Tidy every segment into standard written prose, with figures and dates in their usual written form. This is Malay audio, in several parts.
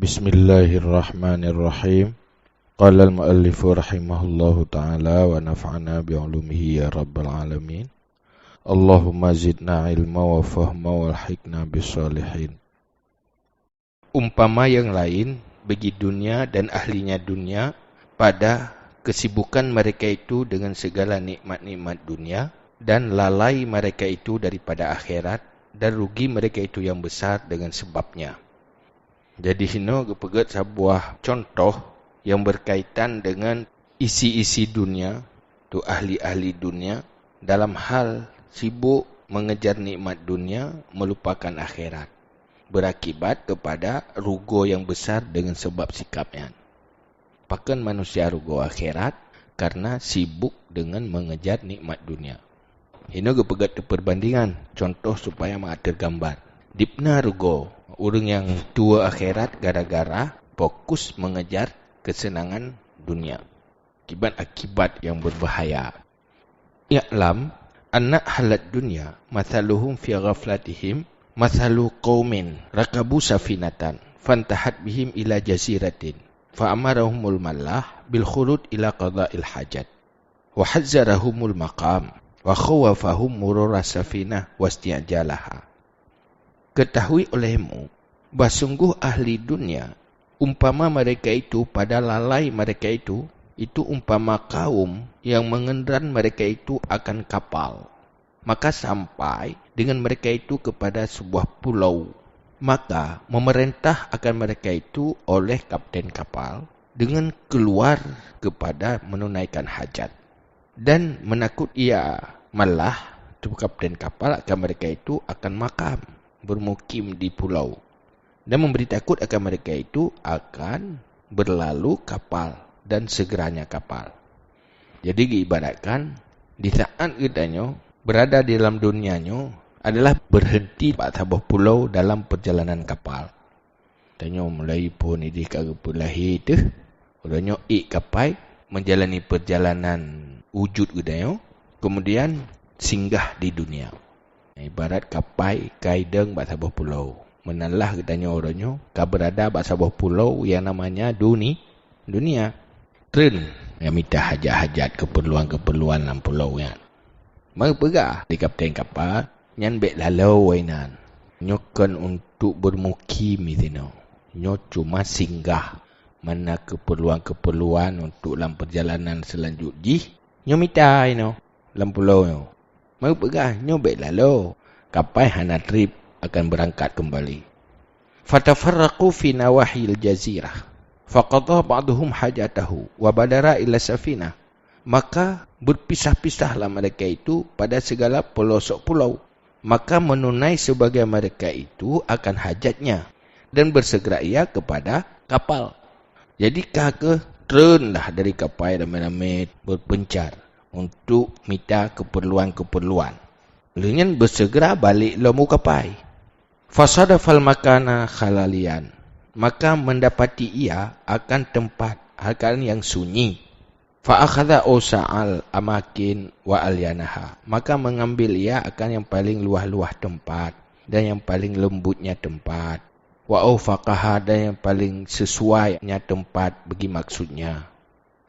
Bismillahirrahmanirrahim. Qala al-muallifu rahimahullahu ta'ala wa naf'ana bi'ulumihi ya rabbal alamin. Allahumma zidna ilma wa fahma wal hikna bisalihin. Umpama yang lain bagi dunia dan ahlinya dunia pada kesibukan mereka itu dengan segala nikmat-nikmat dunia dan lalai mereka itu daripada akhirat dan rugi mereka itu yang besar dengan sebabnya. Jadi hino kepegat sebuah contoh yang berkaitan dengan isi-isi dunia, tu ahli-ahli dunia dalam hal sibuk mengejar nikmat dunia melupakan akhirat. Berakibat kepada rugo yang besar dengan sebab sikapnya. Pakan manusia rugo akhirat karena sibuk dengan mengejar nikmat dunia. Hino kepegat perbandingan contoh supaya mak tergambar. Dipna rugo orang yang tua akhirat gara-gara fokus mengejar kesenangan dunia. Akibat-akibat yang berbahaya. I'lam anna halat dunya mathaluhum fi ghaflatihim mathalu qaumin rakabu safinatan fantahat bihim ila jaziratin fa'amarahumul mallah bil khulud ila qada'il hajat wa hazzarahumul maqam wa khawafahum murura safinah wasti'jalaha. Ketahui olehmu bahawa sungguh ahli dunia umpama mereka itu pada lalai mereka itu umpama kaum yang mengendaran mereka itu akan kapal. Maka sampai dengan mereka itu kepada sebuah pulau. Maka memerintah akan mereka itu oleh kapten kapal dengan keluar kepada menunaikan hajat. Dan menakut ia malah tu kapten kapal akan mereka itu akan makam, bermukim di pulau. Dan memberi takut akan mereka itu akan berlalu kapal dan segeranya kapal. Jadi diibaratkan di saat kitanya berada di dalam dunianya adalah berhenti pada sebuah pulau dalam perjalanan kapal. Tanya mulai pun ini ke pulau itu, orangnya kapal menjalani perjalanan wujud kitanya, kemudian singgah di dunia. Ibarat kapal kaideng pada sebuah pulau. Menalah katanya orangnya berada pada sebuah pulau yang namanya dunia. Tren yang minta hajat-hajat keperluan-keperluan dalam pulau yang. Maka pegah di kapten kapal nyan bek lalau wainan. Nyokan untuk bermukim itu. Nyo cuma singgah mana keperluan-keperluan untuk dalam perjalanan selanjutnya. Nyo minta dalam pulau nyo. Maka pegah nyo bek lalau. Kapal hana trip akan berangkat kembali. Fatafarraqu fi nawahil jazirah. Faqadha ba'duhum hajatahu wa badara ila safinah. Maka berpisah-pisahlah mereka itu pada segala pelosok pulau. Maka menunai sebagai mereka itu akan hajatnya dan bersegera ia kepada kapal. Jadi kake ternlah dari kapal ramai-ramai berpencar untuk minta keperluan-keperluan. Lenyan bersegera balik lomu kapal. Fasadafal makana khalalian. Maka mendapati ia akan tempat akan yang sunyi. Fa'akhadha usa'al amakin wa alyanaha. Maka mengambil ia akan yang paling luah-luah tempat dan yang paling lembutnya tempat. Wa aufaqaha dan yang paling sesuainya tempat bagi maksudnya.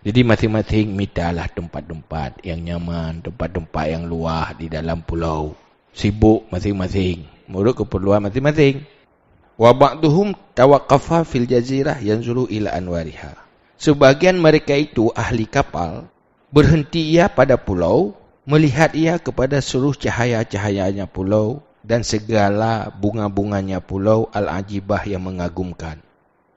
Jadi masing-masing mintalah tempat-tempat yang nyaman, tempat-tempat yang luah di dalam pulau. Sibuk masing-masing, murut keperluan masing-masing. Wa ba'duhum tawaqqafa fil jazirah yanzuru ila anwariha. Sebagian mereka itu ahli kapal berhenti ia pada pulau, melihat ia kepada seluruh cahaya-cahayanya pulau dan segala bunga-bunganya pulau al-ajibah yang mengagumkan.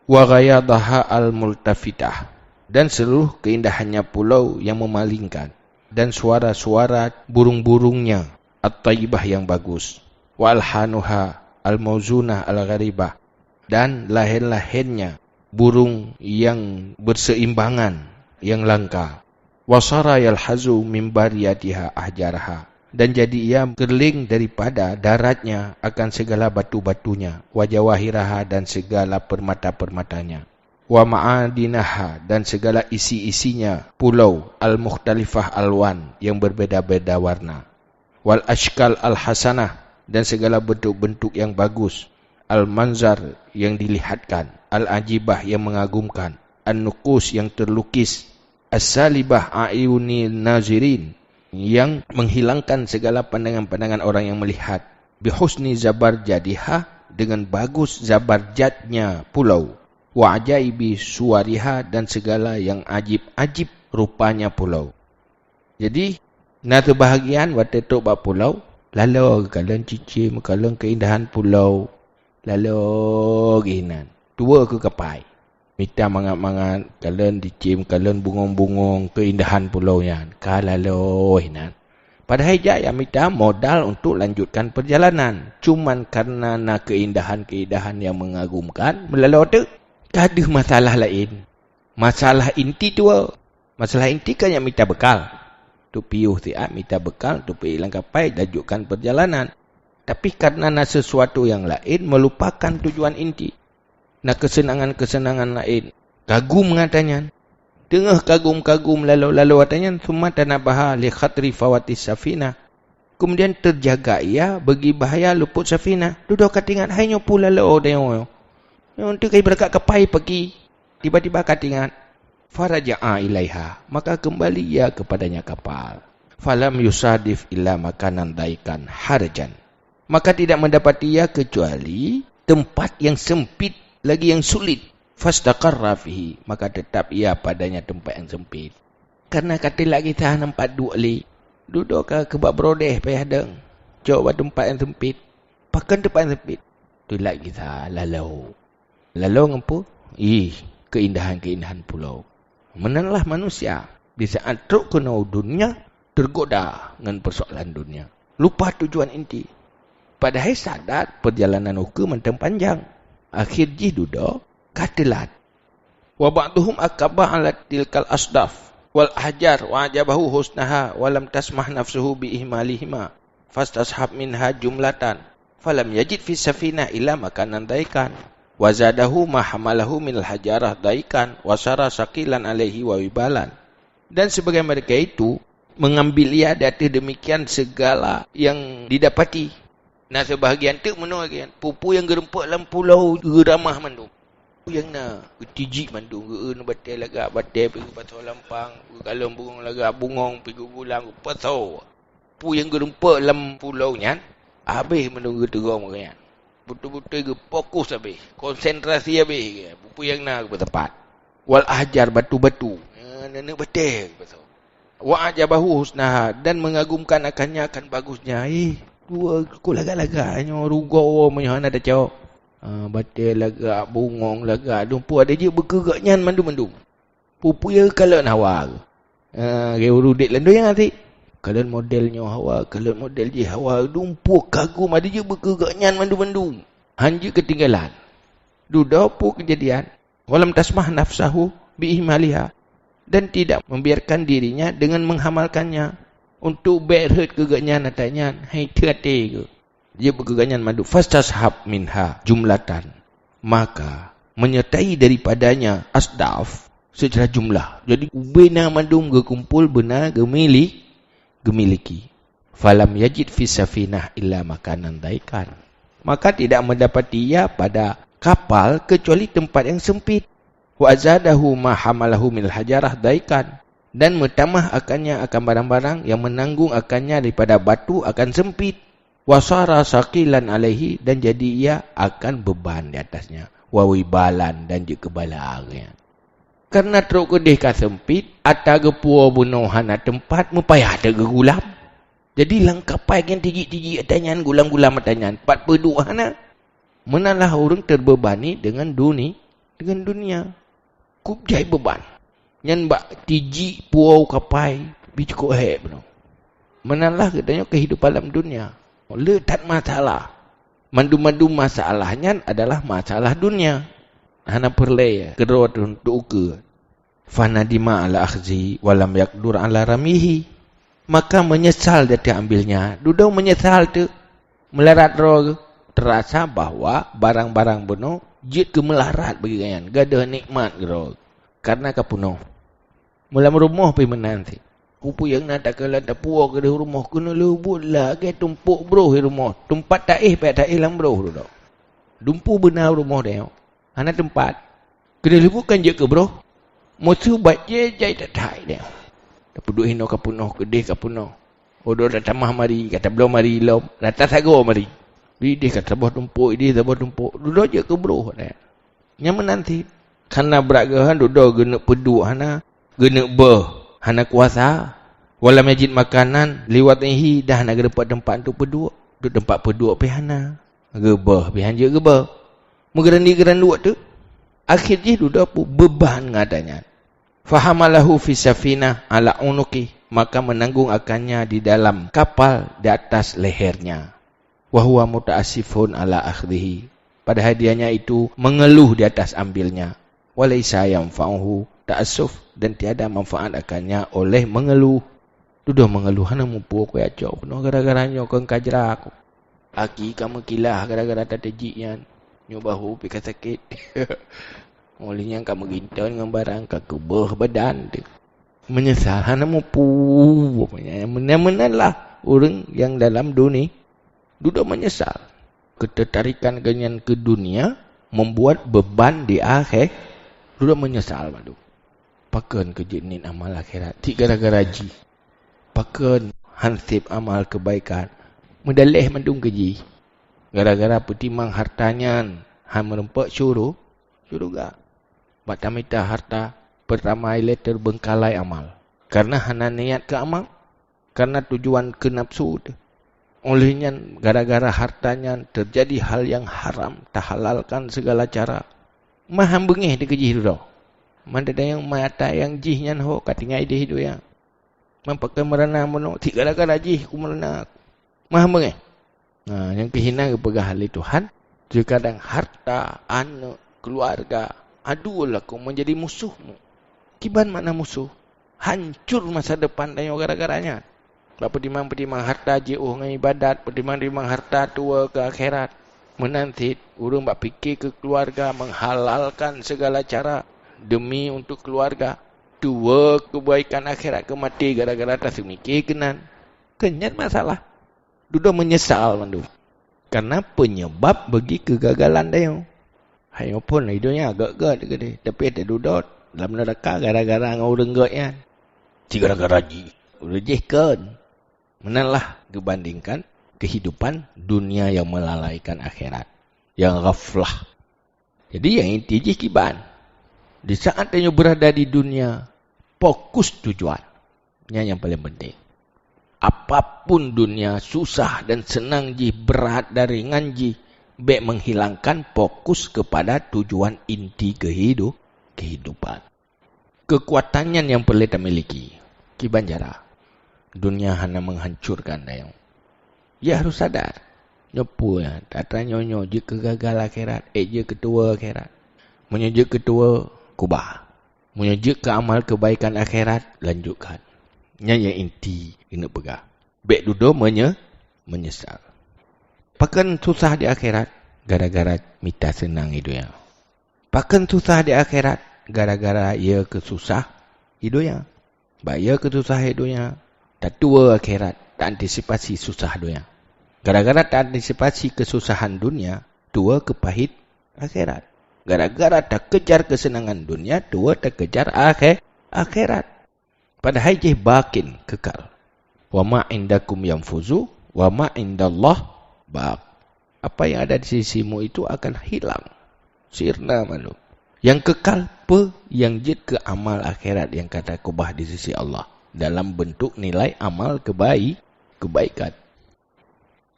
Wa ghayadaha al-multafitah dan seluruh keindahannya pulau yang memalingkan dan suara-suara burung-burungnya at-tayyibah yang bagus. Wa alhanuha al-mauzunah al-gharibah dan lahir-lahirnya burung yang berseimbangan yang langka. Wasara yalhazu min bariyatiha ahjaraha dan jadi ia kerling daripada daratnya akan segala batu-batunya, wa jawahiraha dan segala permata-permatanya, wa ma'adinaha dan segala isi-isinya pulau al-mukhtalifah alwan yang berbeza-beza warna, wal ashkal al-hasanah dan segala bentuk-bentuk yang bagus, al-manzar yang dilihatkan, al-ajibah yang mengagumkan, an-nuqus yang terlukis, as-salibah a'yunil nazirin yang menghilangkan segala pandangan-pandangan orang yang melihat, bihusni zabarjadiha dengan bagus zabarjadnya pulau, wa ajaibi suwariha dan segala yang ajib-ajib rupanya pulau. Jadi nata bahagian waktu tok ba pulau, lalu kalian cicim kalian keindahan pulau, lalu ginan. Dua ke kapai. Mita mangat-mangat kalian dicim kalian bungong-bungong keindahan pulaunya. Kalau hinan. Padahal yang mita modal untuk lanjutkan perjalanan. Cuman karena nak keindahan-keindahan yang mengagumkan melalui tu ada masalah lain. Masalah inti tu. Masalah inti kan yang mita bekal. Tu piuh tiap mita bekal tu pergi lang kapai lanjutkan perjalanan. Tapi karena nak sesuatu yang lain melupakan tujuan inti. Nak kesenangan-kesenangan lain. Kagum ngatanya. Tengah kagum-kagum lalu-lalu katanya. Summa tanabaha li khatri fawatis safina. Kemudian terjaga ia bagi bahaya luput safina. Duduk katingat hai nyopu lalu dia. Untuk kaya berkat kapai pergi. Tiba-tiba katingat. Faraja'a ilaiha. Maka kembali ia kepadanya kapal. Falam yusadif illa makanan daikan harajan. Maka tidak mendapati ia kecuali tempat yang sempit. Lagi yang sulit. Fastaqarra fihi. Maka tetap ia padanya tempat yang sempit. Karena kata lagi kita nampak dua li. Duduk ke bak berodeh payah deng. Coba tempat yang sempit. Pakan tempat yang sempit. Tu lagi kita lalau. Lalau ngapa? Keindahan-keindahan pulau. Menalah manusia. Di saat truk kena dunia. Tergoda dengan persoalan dunia. Lupa tujuan inti. Padahal sadar perjalanan hukum mentang panjang. Akhir jih duduk, katelat. Wa ba'duhum akabah ala tilkal asdaf. Wal ahjar wa ajabahu husnaha. Walam tasmah nafsuhu biihmalihima. Fastashab minha jumlatan. Falam yajid fi safina illa makanan daikan. Wa zadahu mahamalahu minal hajarah daikan. Wasara sakilan alaihi wa wibalan. Dan sebagai mereka itu, mengambil ia data demikian segala yang didapati. Nah sebahagian tu menurut pupu yang gerempak dalam pulau geramah mandung. Yang na ketijik mandung ge batai lagak batai pergi pasal lampang, kalau burung lagak bungong pergi gulang pasal. Pupu yang gerempak dalam pulau nya habis mandung ge terong kan. Betul-betul ge fokus habis, konsentrasi habis ge. Pupu yang na bertempat. Wal ahjar batu-batu. Nenek batai pasal. Wa ajabahu husnaha dan mengagumkan akannya akan bagusnya. Dua kau lagak-lagaknya rugo mana ada cowok. Batai lagak bungong lagak dumpu ada je bergeraknya mandu-mandu. Pupu ya kalau hawa. Gaya urudik lendu yang nanti. Kalau modelnya hawa, kalau model je hawa dumpu kagum ada je bergeraknya mandu-mandu. Hanya ketinggalan. Duda pu kejadian. Walam tasmah nafsahu biihmaliha dan tidak membiarkan dirinya dengan menghamalkannya. Untuk berhut keganyan natanya hai terate ke. Dia berkeganyan madu fastashab minha jumlatan. Maka menyertai daripadanya asdaf secara jumlah. Jadi bena madum kumpul benar gemiliki. Falam yajid fi safinah illa makanan daikan. Maka tidak mendapati ia pada kapal kecuali tempat yang sempit. Wa zadahu ma hamalahu minal hajarah daikan. Dan bertambah akannya akan barang-barang yang menanggung akannya daripada batu akan sempit. Wasara saqilan alaihi dan jadi ia akan beban di atasnya. Wawibalan dan juga kebalarnya. Karena teruk kedih ka sempit, ata gepua bunuhana tempat mupayah ada gegulam. Jadi langkapai yang tinggi-tinggi atanyan gulam-gulam atanyan 42 hana. Menalah orang terbebani dengan dunia. Kupjai beban. Yang bak tiji puau kapai bicukuk hek benar. Menalah katanya kehidupan dalam dunia. Letak masalah. Mandu-mandu masalahnya adalah masalah dunia. Hana perlay kedua untuk uke. Fanadima ala akhzi walam yakdur ala ramihi. Maka menyesal dia ambilnya. Duduk menyesal tu. Melarat roh. Terasa bahawa barang-barang benar jid ke melarat bagi kayan. Gadah nikmat roh. Karena kapuno. Mula rumah pergi menanti. Pupu yang nak tak kalah tak puas ke rumah. Kena lubut lah. Kaya tumpuk bro di rumah. Tempat tak tak dalam bro. Dumpu benar rumah dia. Anak tempat. Kena bukan je ke bro. Musuh bat je jai tak thai dia. Dah puduk hino ka punoh, kedih ka punoh. Odo dah tamah mari, kata belum mari lom. Rata sago mari. Dia kata sabah tumpuk, dia sabah tumpuk. Duduk je ke bro. Yang menanti. Karena beragahan duduk gena peduk hana. Gena hana kuasa. Walau majid makanan, liwat ihi dah nak dapat tempat tu peduk. Duduk tempat peduk pihana. Gebah, pihan je gebah. Mengerandi-gerandi tu. Akhirnya duduk apa? Beban ngadanya. Fahamalahu fi safinah ala unuki. Maka menanggung akannya di dalam kapal di atas lehernya. Wahuwa muta'asifun ala akhdihi. Pada hadiahnya itu mengeluh di atas ambilnya. Walaysa yanfa'uhu ta'asuf. Dan tiada manfaat akannya oleh mengeluh. Duduk mengeluh. Hana mumpu aku ya cok. Penuh gara-garanya kau kajra aku. Aki kamu kilah gara-gara tatajiknya. Nyobahu pika sakit. Olehnya kamu gintal dengan barang kekebah badan tu. Menyesal hana mumpu. Mana-mana orang yang dalam dunia duduk menyesal. Ketertarikan kenyan ke dunia membuat beban di akhir. Duduk menyesal madu. Pakan kejenin amal akhirat. Tik gara-gara ji. Pakan hansip amal kebaikan. Medalih mandung keji. Gara-gara petimang hartanya. Han merempak syuruh. Syuruh gak? Batamita harta pertama letter bengkalai amal. Karena hana niat ke amal. Karena tujuan ke nafsu. Olehnya gara-gara hartanya terjadi hal yang haram. Tak halalkan segala cara. Maham bengih di keji itu. Mana ada yang mata yang jihnya ho. Katingnya ide hidup ya. Mampakai merana menuk. Tik gara-gara jih ku merana. Maham bengih. Nah, yang kehina kepegah hal itu. Han. Terkadang harta, anak, keluarga. Adulah kau menjadi musuhmu. Kiban mana musuh? Hancur masa depan dan gara-garanya. Petimang-petimang harta jauh dengan ibadat. Petimang-petimang harta tua ke akhirat. Menanti urang bak fikir ke keluarga. Menghalalkan segala cara. Demi untuk keluarga. Tua kebaikan akhirat ke mati. Gara-gara tak semikir kenan. Kenyat masalah. Duduk menyesal mandu. Karena penyebab bagi kegagalan dia. Hai pun hidupnya agak-agak dia. Tapi dia duduk dalam neraka gara-gara ngau renggot ya. Si gara-gara ji. Rejehkan. Menalah dibandingkan kehidupan dunia yang melalaikan akhirat. Yang ghaflah. Jadi yang inti je kiban. Di saat dia berada di dunia, fokus tujuan. Ini yang paling penting. Apapun dunia susah dan senang ji, berat dan ringan ji, baik menghilangkan fokus kepada tujuan inti kehidupan. Kekuatannya yang perlu kita miliki. Kiban jara. Dunia hanya menghancurkan dia. Ya harus sadar. Nyopu ya. Tata nyonyo je kegagal akhirat. Je ketua akhirat. Menyejak ketua kubah. Menyejak ke amal kebaikan akhirat. Lanjutkan. Yang inti. Kena pegang. Baik duduk menyesal. Pakan susah di akhirat. Gara-gara minta senang hidupnya. Pakan susah di akhirat. Gara-gara ia kesusah hidupnya. Baik ia kesusah hidupnya. Tak tua akhirat. Tak antisipasi susah dunia. Gara-gara tak antisipasi kesusahan dunia. Tua kepahit akhirat. Gara-gara tak kejar kesenangan dunia. Tua tak kejar akhirat. Padahal je bakin kekal. Wa ma indakum yanfuzu. Wa ma indallah baq. Apa yang ada di sisimu itu akan hilang. Sirna malu. Yang kekal apa? Yang jid ke amal akhirat. Yang kata kubah di sisi Allah. Dalam bentuk nilai amal kebaikan.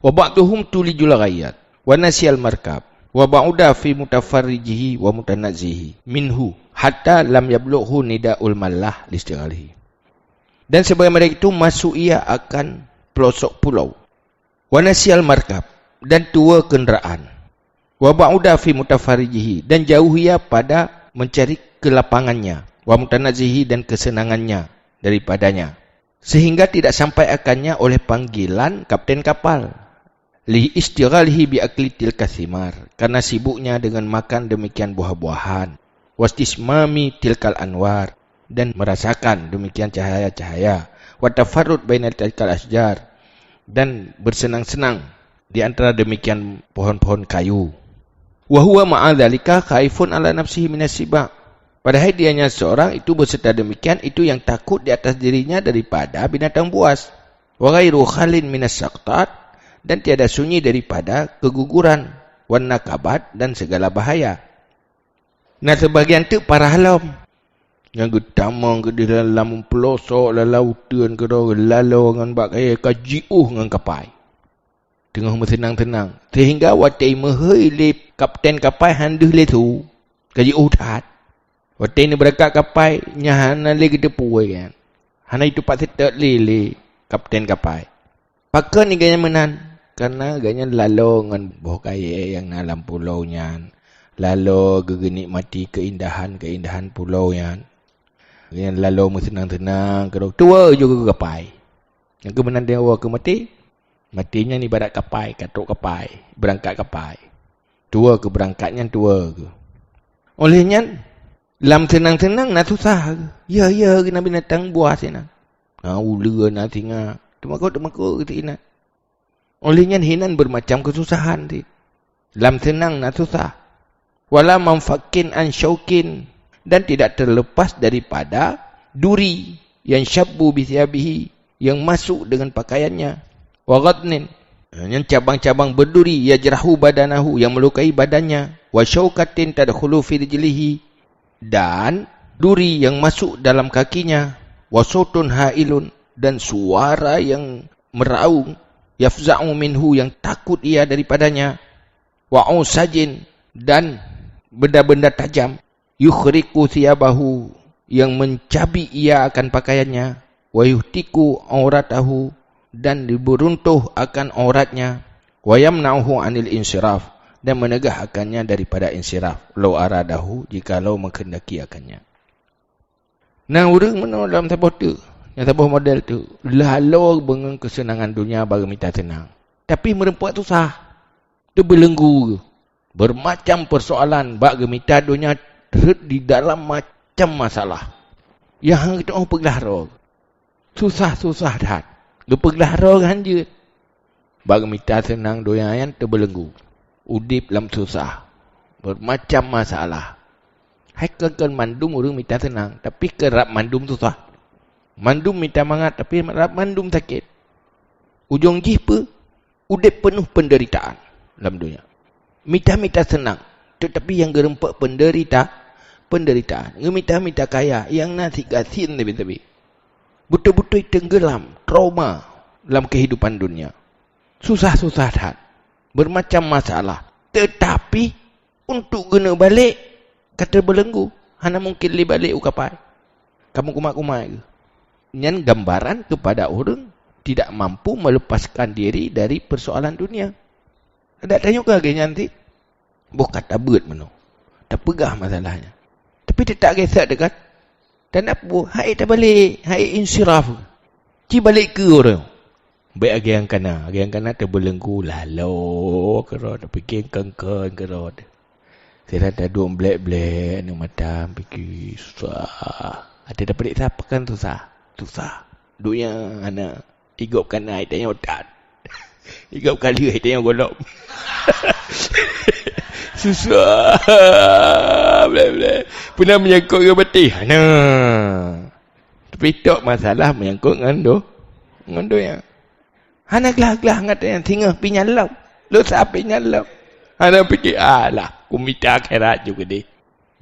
Wa ba'duhum tulijul ghayat. Wa nasyal markab. Wa ba'uda fi mutafarrijihi wa mutanazihi. Minhu. Hatta lam yablughu nida'ul mallah listighalihi. Dan sebagai mereka itu masuk ia akan pelosok pulau. Wa nasyal markab. Dan tua kenderaan. Wa ba'uda fi mutafarrijihi. Dan jauh ia pada mencari kelapangannya. Wa mutanazihi dan kesenangannya daripadanya. Sehingga tidak sampai akannya oleh panggilan kapten kapal. Li istighalihi bi akli tilka thimar. Karena sibuknya dengan makan demikian buah-buahan. Wastismami tilkal anwar. Dan merasakan demikian cahaya-cahaya. Wa tafarrud baina tilkal asjar. Dan bersenang-senang di antara demikian pohon-pohon kayu. Wa huwa ma'adzalika khaifun ala nafsihi minas sibak. Padahal dianya seorang itu berserta demikian, itu yang takut di atas dirinya daripada binatang buas. Wa ghairu khalin minas saqtat, dan tiada sunyi daripada keguguran, wan nakabat, dan segala bahaya. Nah, sebagian tu para halam yang getamang ke di dalam pelosok lautan ke lalau dengan bak kaya kajiuh dengan kapai. Tengah bersenang-tenang. Sehingga watai mehoi le kapten kapai handuh le tu. Kajiuh tat. Watai ni berakat kapai nyahana le kita puai kan. Hana itu pak setek le kapten kapai. Pakai ni ganya menan. Karena ganya lalau dengan boh kaya yang dalam pulau nyan. Lalu gegenik mati keindahan pulau yang lalu senang-senang tua juga kapai. Yang kebenaran dia awak ke mati, matinya ni barat kapai, katuk kapai, berangkat kapai. Tua ke berangkatnya tua ke. Olehnya dalam senang-senang nak susah ke. Ya kena binatang buas nak. Ula nak tinggal. Temakuk kita ingat. Olehnya hinan bermacam kesusahan ti. Dalam senang nak susah. Wala manfakin an syaukin, dan tidak terlepas daripada duri yang syabbu bithiabihi, yang masuk dengan pakaiannya. Wa ghadnin, yang cabang-cabang berduri, yajrahu badanahu, yang melukai badannya. Wa syaukatin tadkhulu fi rijlihi, dan duri yang masuk dalam kakinya. Wa sautun hailun, dan suara yang meraung, yafza'u minhu, yang takut ia daripadanya. Wa usajin, dan benda-benda tajam, yukhriku thiyabahu, yang mencabi ia akan pakaiannya. Wa yuhtiku auratahu, dan diberuntuh akan auratnya. Wa yamna'uhu anil insiraf, dan menegahkannya daripada insiraf. Lau aradahu, jikalau menghendaki akannya. Nah, orang mana dalam tabuh tu, yang tabuh model tu, lalu dengan kesenangan dunia bagi minta senang. Tapi merempuat susah. Tu belenggu. Bermacam persoalan bak gemita dunia di dalam macam masalah. Yang kita orang pegelahara. Susah-susah dah. Gepegelahara kan je. Bak gemita senang dunia yang terbelenggu. Udip dalam susah. Bermacam masalah. Hai kan mandum orang minta senang. Tapi kerap mandum susah. Mandum minta mangat tapi kerap mandum sakit. Ujung jipa. Udip penuh penderitaan dalam dunia. Minta senang, tetapi yang gerempak penderitaan. Minta kaya, yang nasi gasin tapi betul-betul tenggelam, trauma dalam kehidupan dunia. Susah-susah dah, bermacam masalah. Tetapi untuk guna balik, kata belenggu, hana mungkin li balik ukapai. Kamu kumat-kumat ke? Yang gambaran kepada orang tidak mampu melepaskan diri dari persoalan dunia. Tak tanya ke lagi nanti. Bukan tak berat mana. Tak pegah masalahnya. Tapi dia tak kisah dekat. Dan apa? Hai tak balik. Hai insiraf. Ci balik ke orang. Baik agi yang kena. Agi yang kena terbelenggu. Lalu. Kerod. Fikir kengkeng kerod. Saya dah dua blek-blek. Ni mata. Fikir susah. Ada dapat siapa kan susah. Dunia anak. Igupkan naik. Tanya otak. Igap kali tengok golok. Susah. Bleh. Pernah menyangkut ke betih. Nah. Tapi tak masalah menyangkut dengan do yang. Hana gelah-gelah ngatanya singa pinyalau. Lu siapa pinyalau? Hana fikir alah, ku minta akhirat juga deh.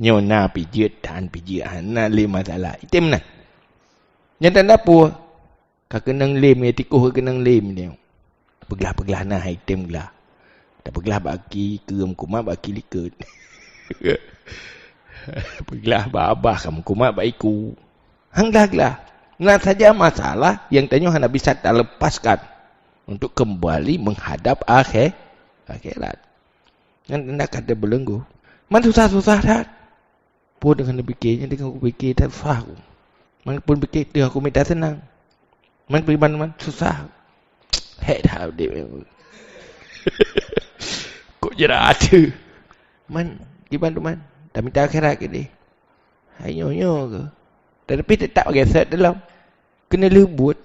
Nyona pijit tan pijit hana le masalah. Item nah. Yang tanda apa? Ka kenang lem ya tikuh kenang lem dia. Pegelah-pegelah nah item gelah. Tak pegelah baki kerum kumat baki likut. Pegelah babah kamu kumat baiku. Hanglah. Nah saja masalah yang tanya hana bisa tak lepaskan untuk kembali menghadap akhirat. Yang hendak kata belenggu. Man susah-susah dah. Pun dengan fikirnya dengan aku fikir tak susah aku. Man pun fikir dia aku minta senang. Man pergi mana susah. Hek dah dia. Kok jerat ada. Man, gimana tu man? Tak minta akhirat ke dia? Hanyo ke? Tapi tetap pakai set dalam. Kena lebut.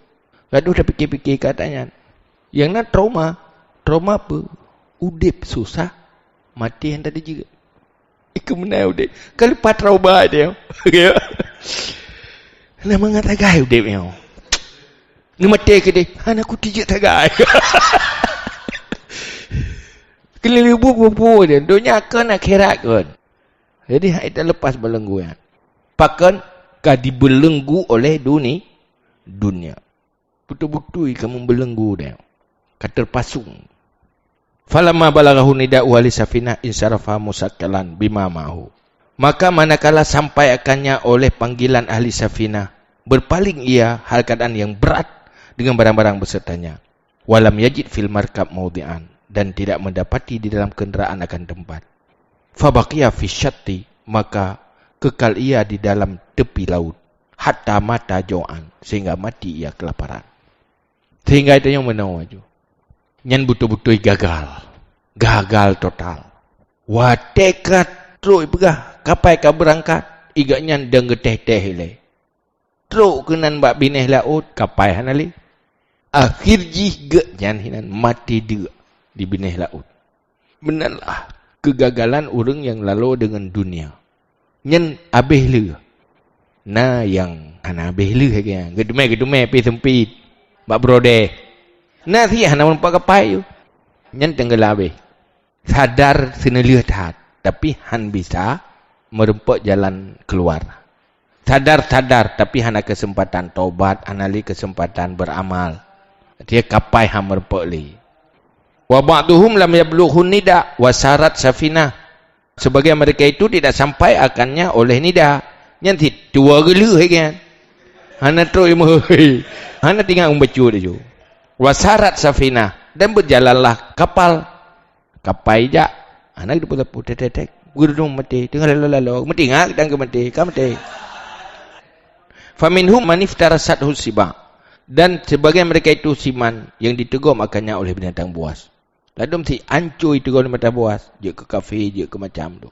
Gaduh dah fikir-fikir katanya. Yang nak trauma. Trauma apa? Udip susah. mati yang tadi juga. Kemenai udah. Kalau patrau bah dia. Nak mengatakan udah dia. Ngemati ke dia. Anakku tijak tagai. Keliling bubu dia. Dunia kan akhirat kan. Jadi hak itu lepas belenggu ya. Pakan kah dibelenggu oleh dunia. Betul-betul kamu belenggu dia. Kata terpasung. Falamma balaghahu nida'u wali safinah insarafa musakkalan bima ma'hu. Maka manakala sampai akannya oleh panggilan ahli safinah, berpaling ia hal keadaan yang berat dengan barang-barang besertanya. Walam yajid fil markab mawdi'an, dan tidak mendapati di dalam kenderaan akan tempat. Fabaqiya fi syatti, maka kekal ia di dalam tepi laut. Hatta mata jo'an, sehingga mati ia kelaparan. Sehingga itu yang menawaju. Nyan betul-betul gagal total. Watekat teruk pegah kapai ka berangkat iga nyan deng geteh-teh le. Teruk kenan bak bineh laut kapai hanali. Akhir jih nyan hinan mati dia di bineh laut. Benarlah kegagalan orang yang lalu dengan dunia. Nyan abeh le. Na yang hana abeh le kan. Gedumai pi sempit. Bak brode. Nah sih hana nampak kapai tu. Nyan tenggelam habis. Sadar senelihat hat. Tapi han bisa merempak jalan keluar. Sadar tapi hana kesempatan taubat. Hanali kesempatan beramal. Dia kapai han merempak li. Wa ba'duhum lam yablughun nida wa sarat safinah. Sebagian mereka itu tidak sampai akannya oleh nida. Nyan si tua gelu kan. Hana terus mohoi. Hana tinggal membaca dia tu. Wasarat safinah, dan berjalanlah kapal jak anak itu putih tetek gudung mati tengah lalu mati ngak dan mati faminhum maniftarasat husiba, dan sebagian mereka itu siman yang ditegur makannya oleh binatang buas. Lalu mesti ancur itu oleh binatang buas je ke kafe je ke macam tu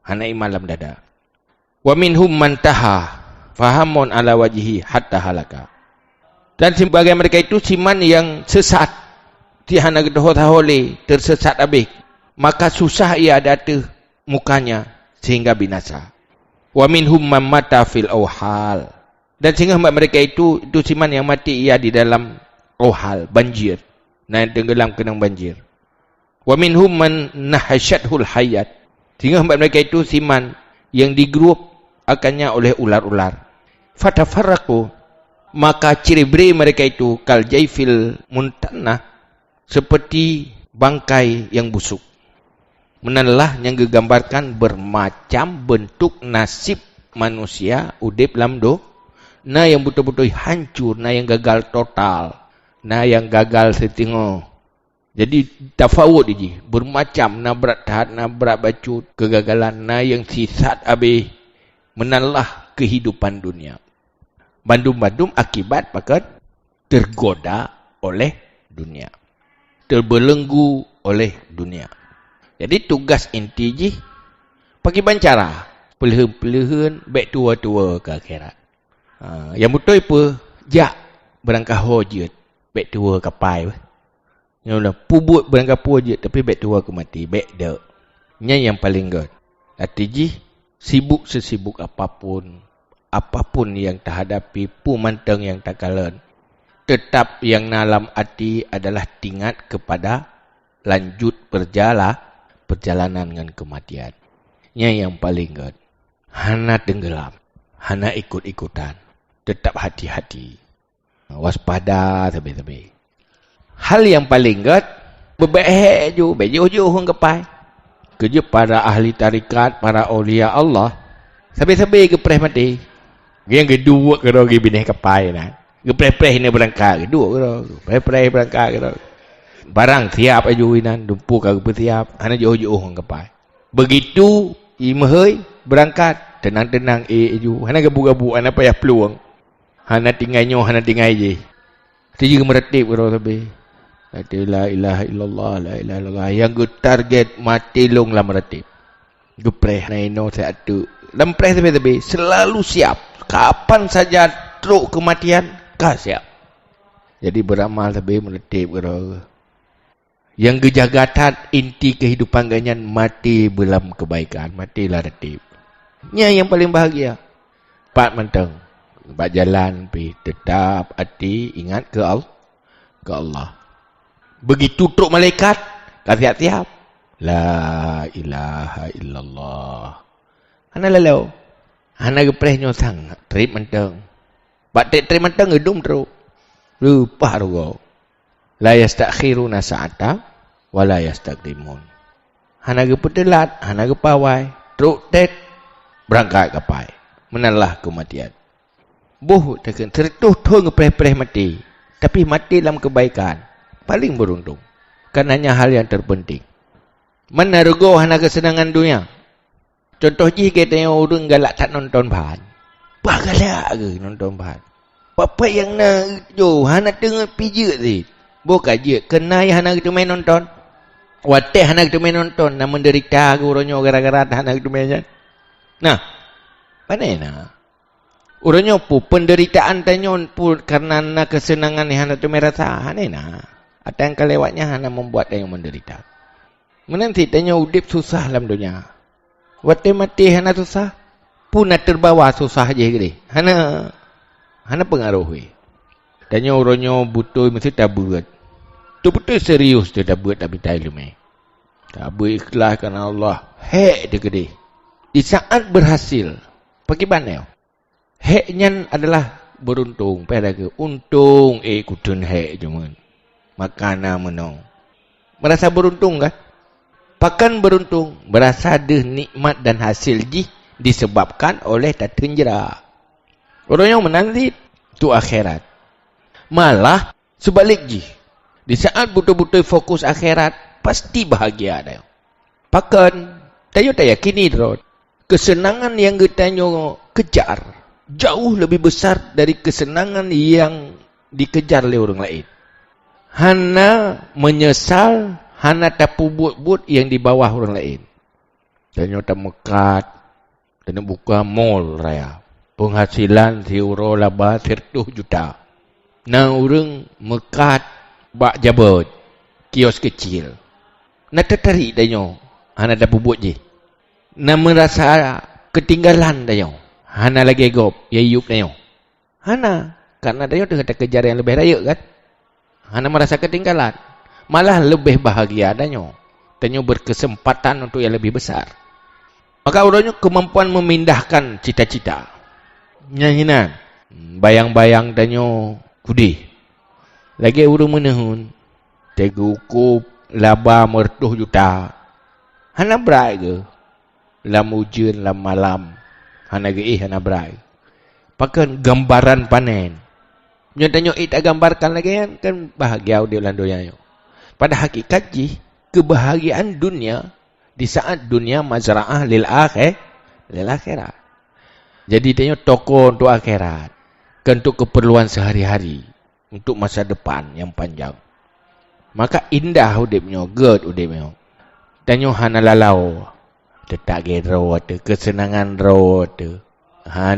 anak malam dada. Wa minhum man taha fahamun ala wajhi hatta halaka. Dan sebagian mereka itu siman yang sesat. Tihana gedoh-tahole, tersesat habis. Maka susah ia data mukanya sehingga binasa. Wa minhum man mata fil awhal. Dan sehingga mereka itu siman yang mati ia di dalam awhal, banjir. Nah, tenggelam kena banjir. Wa minhum man nahasyathul hayat. Sehingga mereka itu siman yang digrup akannya oleh ular-ular. Fatafarraqu, maka ciri beri mereka itu kal jaifil muntanah, seperti bangkai yang busuk. Menalah yang digambarkan bermacam bentuk nasib manusia udip lamdo, na yang betul-betul hancur, na yang gagal total, na yang gagal setinggal. Jadi tafawud ini bermacam, na berat tahat, na berat bacut, kegagalan, na yang sisat habis. Menalah kehidupan dunia. Bandum-bandum akibat pakat tergoda oleh dunia. Terbelenggu oleh dunia. Jadi tugas inti je pakai bancara. Pelehen-pelehen baik tua-tua ke akhirat. Yang betul apa? Jak berangkat hojit. Baik tua ke pai. Yang pubut berangkat hojit tapi baik tua ke mati. Baik dek. Ini yang paling good. Arti je sibuk sesibuk apapun yang terhadapi pumanteng yang tak kalan, tetap yang dalam hati adalah tingat kepada lanjut perjalanan dengan kematian. Yang paling good. Hana tenggelam, hana ikut-ikutan, tetap hati-hati, waspada tabi-tabi. Hal yang paling good, berbahaya ju, bejo hong kepai. Kerja para ahli tarikat, para awliya Allah, sabi-sabi kepreh mati. Yang kedua kalau pergi bineh kepai nak. Gepreh-preh ini berangkat kedua kalau. Preh-preh berangkat kalau. Barang siap aju inan, dumpu kagak bersiap, ana jauh-jauh hang kepai. Begitu imahoi berangkat, tenang-tenang aju. Hana gabu-gabu ana payah peluang. Hana tinggalnya, hana tinggal je. Dia juga meretip kalau sabi. La ilaha illallah, la ilaha illallah. Yang target mati long lah meretip. Gepreh naino satu. Lempreh sabi-sabi selalu siap. Kapan saja teruk kematian, kah siap. Jadi beramal tapi meletip. Yang gejagatat inti kehidupan ganyan mati belam kebaikan, matilah retip. Nya yang paling bahagia. Pak menteng, pak jalan pi tetap hati ingat ke Allah. Begitu truk malaikat, siap-siap. La ilaha illallah. Hana lalau. Hana gepreh nyosang, trip menteng. Pak trip menteng gedung truk. Lupa rugo. La yastakhiruna sa'ata wa la yastaqdimun. Hana gepetelat, hana gepawai, truk tet berangkat kapai. Menalah kematian. Boh tekan tertuh ngepreh-preh mati. Tapi mati dalam kebaikan. Paling beruntung. Karenanya hal yang terpenting. Mana rego hana kesenangan dunia. Contoh ji katanya orang galak tak nonton bahan. Bah galak ke nonton bahan. Apa yang nak jo hana tengah pijak si. Bukan je kena ya hana kita main nonton. Wateh hana kita main nonton. Nak menderita ke orangnya gara-gara hana kita main. Nah, mana nak? Orangnya pun penderitaan tanya pun karena nak kesenangan yang hana kita main rasa. Hana nak? Atau yang kelewatnya hana membuat yang menderita. Menanti tanya udip susah dalam dunia. Wateh mati hana susah. Pun nak terbawa susah je ke hana pengaruhi. Tanya orangnya butuh mesti tak buat. Tu betul serius dia tak buat tapi tak ilmu. Tak berikhlas kerana Allah. Hek dia gede. Di saat berhasil. Pakai mana? Heknya adalah beruntung. Pada ke untung kutun hek cuma. Makana menong. Merasa beruntung kan? Pakan beruntung. Berasa ada nikmat dan hasil disebabkan oleh tak tenjera. Orang yang menanti itu akhirat. Malah sebalik di saat betul-betul fokus akhirat pasti bahagia ada. Pakan tayo yakini terus kesenangan yang kita kejar jauh lebih besar dari kesenangan yang dikejar oleh orang lain. Hana menyesal, hana tak buat yang di bawah orang lain. Tayo tak mekat, tayo buka mall raya. Penghasilan euro laba 100 juta. Nah orang mekat bak jabut kios kecil. Nak tertarik danyo. Hana dah buat je. Nak merasa ketinggalan danyo. Hana lagi gop, ya yuk danyo. Hana karena danyo tengah kejar yang lebih raya kan. Hana merasa ketinggalan. Malah lebih bahagia danyo. Danyo berkesempatan untuk yang lebih besar. Maka orangnya kemampuan memindahkan cita-cita. Nyanyinan. Bayang-bayang danyo kudi. Lagi urung menehun. Tega ukup laba 100 juta. Hana berai ke? Lam ujian, lam malam. Hana ke hana berai. Pakan gambaran panen. Nyatanya tak gambarkan lagi kan bahagia dia landonya. Pada hakikat kebahagiaan dunia di saat dunia mazra'ah lil akhirat. Jadi tanya toko untuk akhirat. Untuk keperluan sehari-hari. Untuk masa depan yang panjang. Maka indah udipnya. Good udipnya. Tanya hana lalau. Tetap gero. Kesenangan ro. Hana.